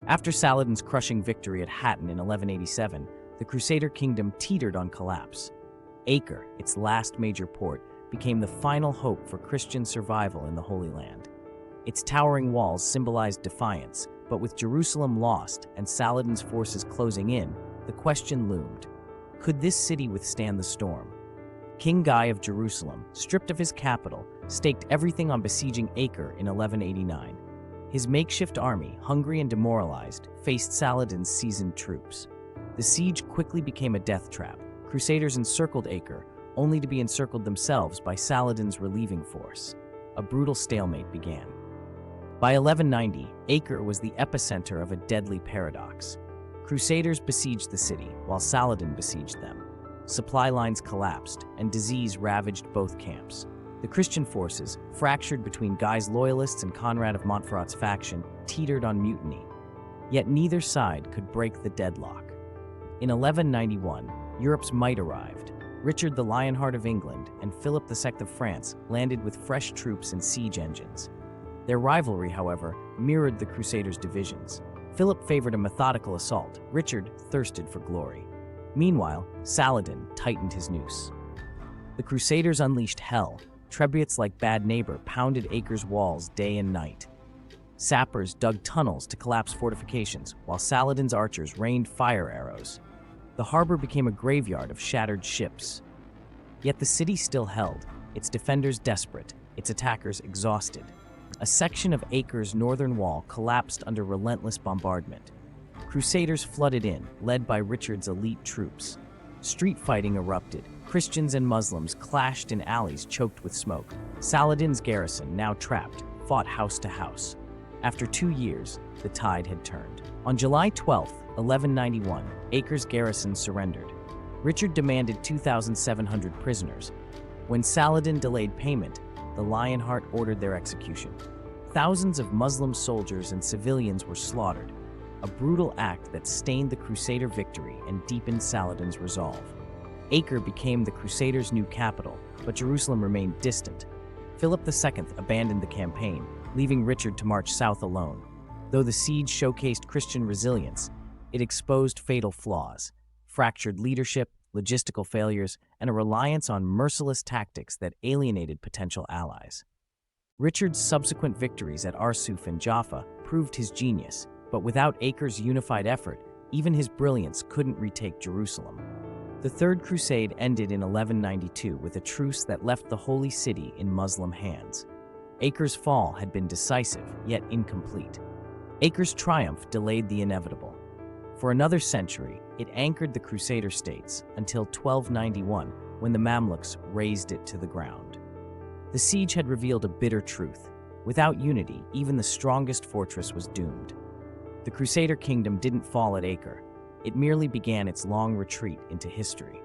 After Saladin's crushing victory at Hattin in 1187, the Crusader Kingdom teetered on collapse. Acre, its last major port, became the final hope for Christian survival in the Holy Land. Its towering walls symbolized defiance, but with Jerusalem lost and Saladin's forces closing in, the question loomed: could this city withstand the storm? King Guy of Jerusalem, stripped of his capital, staked everything on besieging Acre in 1189. His makeshift army, hungry and demoralized, faced Saladin's seasoned troops. The siege quickly became a death trap. Crusaders encircled Acre, only to be encircled themselves by Saladin's relieving force. A brutal stalemate began. By 1190, Acre was the epicenter of a deadly paradox. Crusaders besieged the city, while Saladin besieged them. Supply lines collapsed, and disease ravaged both camps. The Christian forces, fractured between Guy's loyalists and Conrad of Montferrat's faction, teetered on mutiny. Yet neither side could break the deadlock. In 1191, Europe's might arrived. Richard the Lionheart of England and Philip II of France landed with fresh troops and siege engines. Their rivalry, however, mirrored the Crusaders' divisions. Philip favored a methodical assault. Richard thirsted for glory. Meanwhile, Saladin tightened his noose. The Crusaders unleashed hell. Trebuchets like Bad Neighbor pounded Acre's walls day and night. Sappers dug tunnels to collapse fortifications, while Saladin's archers rained fire arrows. The harbor became a graveyard of shattered ships. Yet the city still held, its defenders desperate, its attackers exhausted. A section of Acre's northern wall collapsed under relentless bombardment. Crusaders flooded in, led by Richard's elite troops. Street fighting erupted. Christians and Muslims clashed in alleys choked with smoke. Saladin's garrison, now trapped, fought house to house. After 2 years, the tide had turned. On July 12, 1191, Acre's garrison surrendered. Richard demanded 2,700 prisoners. When Saladin delayed payment, the Lionheart ordered their execution. Thousands of Muslim soldiers and civilians were slaughtered, a brutal act that stained the Crusader victory and deepened Saladin's resolve. Acre became the Crusaders' new capital, but Jerusalem remained distant. Philip II abandoned the campaign, leaving Richard to march south alone. Though the siege showcased Christian resilience, it exposed fatal flaws: fractured leadership, logistical failures, and a reliance on merciless tactics that alienated potential allies. Richard's subsequent victories at Arsuf and Jaffa proved his genius, but without Acre's unified effort, even his brilliance couldn't retake Jerusalem. The Third Crusade ended in 1192 with a truce that left the Holy City in Muslim hands. Acre's fall had been decisive, yet incomplete. Acre's triumph delayed the inevitable. For another century, it anchored the Crusader States until 1291, when the Mamluks razed it to the ground. The siege had revealed a bitter truth. Without unity, even the strongest fortress was doomed. The Crusader Kingdom didn't fall at Acre. It merely began its long retreat into history.